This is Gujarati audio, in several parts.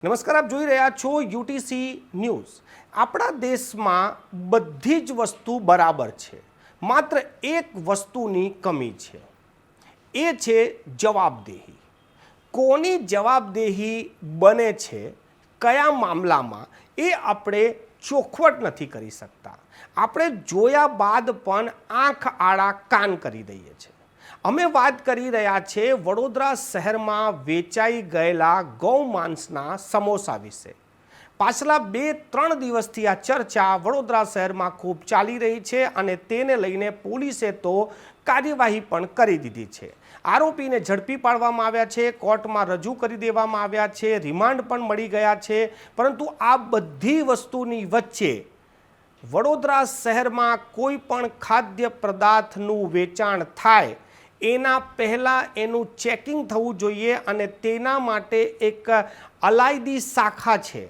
નમસ્કાર, આપ જોઈ રહ્યા છો યુટીસી ન્યૂઝ। આપણા દેશમાં બધી જ વસ્તુ બરાબર છે, માત્ર એક વસ્તુની કમી છે, એ છે જવાબદેહી। કોની જવાબદેહી બને છે, કયા મામલામાં, એ આપણે ચોખવટ નથી કરી શકતા। આપણે જોયા બાદ પણ આંખ આડા કાન કરી દઈએ છીએ। અમે વાત કરી રહ્યા છે વડોદરા શહેરમાં વેચાઈ ગયેલા ગૌમાંસના સમોસા વિશે। પાછલા 2-3 દિવસથી આ ચર્ચા વડોદરા શહેરમાં ખૂબ ચાલી રહી છે અને તેને લઈને પોલીસે તો કાર્યવાહી પણ કરી દીધી છે। આરોપીને ઝડપી પાડવામાં આવ્યા છે, કોર્ટમાં રજૂ કરી દેવામાં આવ્યા છે, રિમાન્ડ પણ મળી ગયા છે। પરંતુ આ બધી વસ્તુની વચ્ચે વડોદરા શહેરમાં કોઈ પણ ખાદ્ય પદાર્થનું વેચાણ થાય એના પહેલાં એનું ચેકિંગ થવું જોઈએ અને તેના માટે એક અલાયદી શાખા છે।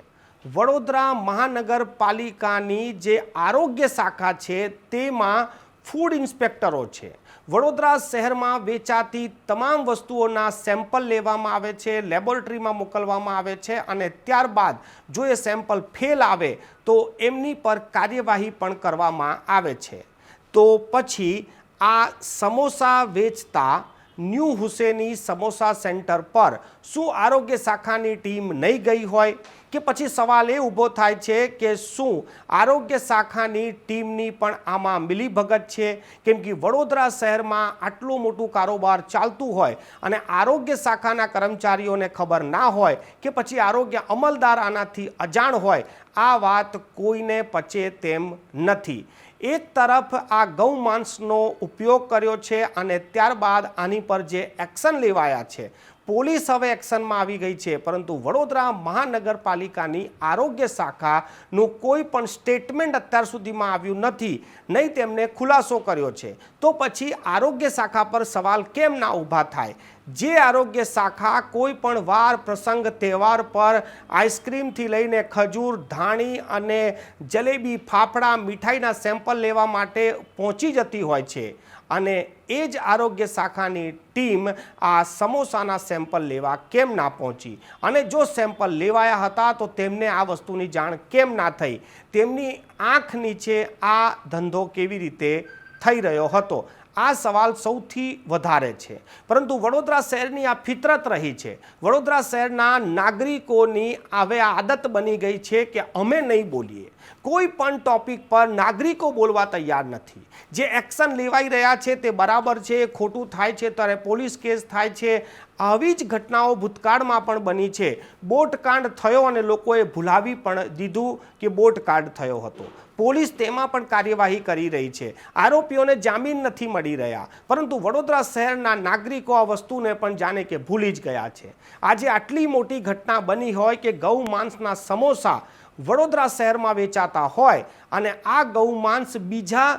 વડોદરા મહાનગરપાલિકાની જે આરોગ્ય શાખા છે તેમાં ફૂડ ઇન્સ્પેક્ટરો છે। વડોદરા શહેરમાં વેચાતી તમામ વસ્તુઓના સેમ્પલ લેવામાં આવે છે, લેબોરેટરીમાં મોકલવામાં આવે છે અને ત્યારબાદ જો એ સેમ્પલ ફેલ આવે તો એમની પર કાર્યવાહી પણ કરવામાં આવે છે। તો પછી આ સમોસા વેચતા ન્યૂ હુસેની સમોસા સેન્ટર પર શું આરોગ્ય શાખાની ટીમ નહીં ગઈ હોય કે પછી સવાલ એ ઊભો થાય છે કે શું આરોગ્ય શાખાની ટીમની પણ આમાં મિલીભગત છે? કેમ કે વડોદરા શહેરમાં આટલું મોટું કારોબાર ચાલતું હોય અને આરોગ્ય શાખાના કર્મચારીઓને ખબર ના હોય કે પછી આરોગ્ય અમલદાર આનાથી અજાણ હોય, આ વાત કોઈને પચે તેમ નથી। એક તરફ આ ગૌમાંસનો ઉપયોગ કર્યો છે અને ત્યારબાદ આની પર જે એક્શન લેવાયા છે, પોલીસ હવે એક્શનમાં આવી ગઈ છે, પરંતુ વડોદરા મહાનગરપાલિકાની આરોગ્ય શાખાનું કોઈ પણ સ્ટેટમેન્ટ અત્યાર સુધીમાં આવ્યું નથી, નહીં તેમને ખુલાસો કર્યો છે। તો પછી આરોગ્ય શાખા પર સવાલ કેમ ના ઊભા થાય? જે આરોગ્ય શાખા કોઈ પણ વાર પ્રસંગ તહેવાર પર આઈસ્ક્રીમથી લઈને ખજૂર, ધાણી અને જલેબી, ફાફડા, મીઠાઈના સેમ્પલ લેવા માટે પહોંચી જતી હોય છે અને એ જ આરોગ્ય શાખાની ટીમ આ સમોસાના સેમ્પલ લેવા કેમ ના પહોંચી? અને જો સેમ્પલ લેવાયા હતા તો તેમને આ વસ્તુની જાણ કેમ ના થઈ? તેમની આંખ નીચે આ ધંધો કેવી રીતે થઈ રહ્યો હતો? આ સવાલ સૌથી વધારે છે। પરંતુ વડોદરા શહેરની આ ફિતરત રહી છે, વડોદરા શહેરના નાગરિકોની હવે આદત બની ગઈ છે કે અમે નહીં બોલીએ, કોઈ પણ ટોપિક પર નાગરિકો બોલવા તૈયાર નથી। જે એક્શન લેવાઈ રહ્યા છે તે બરાબર છે, ખોટું થાય છે ત્યારે પોલીસ કેસ થાય છે। આવી જ ઘટનાઓ ભૂતકાળમાં પણ બની છે। બોટકાંડ થયો અને લોકોએ ભૂલાવી પણ દીધું કે બોટકાંડ થયો હતો, પોલીસ તેમાં પણ કાર્યવાહી કરી રહી છે, આરોપીઓને જામીન નથી મળી રહ્યા, પરંતુ વડોદરા શહેરના નાગરિકો આ વસ્તુને પણ જાણે કે ભૂલી જ ગયા છે। આજે આટલી મોટી ઘટના બની હોય કે ગૌ માંસના સમોસા વડોદરા શહેરમાં વેચાતા હોય અને આ ગૌ માંસ બીજા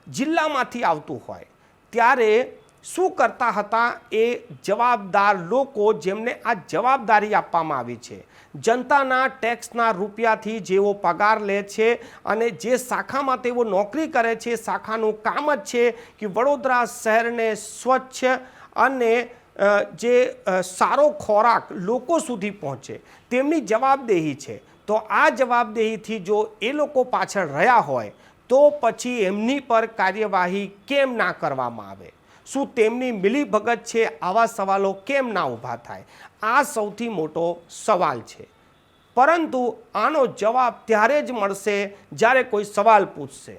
જિલ્લામાંથી આવતું હોય, ત્યારે શું કરતા હતા એ જવાબદાર લોકો, જેમને આ જવાબદારી આપવામાં આવી છે? જનતાના ટેક્સના રૂપિયાથી જેઓ પગાર લે છે અને જે શાખામાં તેઓ નોકરી કરે છે, શાખાનું કામ જ છે કે વડોદરા શહેરને સ્વચ્છ અને જે સારો ખોરાક લોકો સુધી પહોંચે, તેમની જવાબદેહી છે। તો આ જવાબદેહીથી જો એ લોકો પાછળ રહ્યા હોય તો પછી એમની પર કાર્યવાહી કેમ ના કરવામાં આવે? શું તેમની મિલીભગત છે? આવા સવાલો કેમ ના ઊભા થાય? આ સૌથી મોટો સવાલ છે। પરંતુ આનો જવાબ ત્યારે જ મળશે જ્યારે કોઈ સવાલ પૂછશે।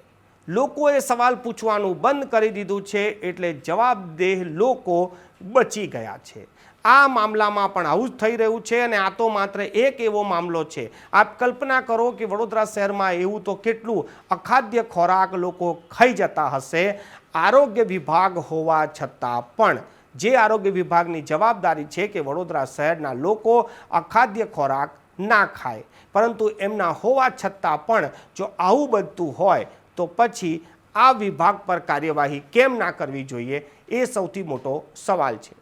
લોકોએ સવાલ પૂછવાનું બંધ કરી દીધું છે, એટલે જવાબદેહ લોકો બચી ગયા છે। આ મામલામાં પણ આવું જ થઈ રહ્યું છે અને આ તો માત્ર એક એવો મામલો છે। આપ કલ્પના કરો કે વડોદરા શહેરમાં એવું તો કેટલું અખાદ્ય ખોરાક લોકો ખાઈ જતા હશે, આરોગ્ય વિભાગ હોવા છતાં પણ। જે આરોગ્ય વિભાગની જવાબદારી છે કે વડોદરા શહેરના લોકો અખાદ્ય ખોરાક ના ખાય, પરંતુ એમના હોવા છતાં પણ જો આવું બનતું હોય તો પછી આ વિભાગ પર કાર્યવાહી કેમ ના કરવી જોઈએ? એ સૌથી મોટો સવાલ છે।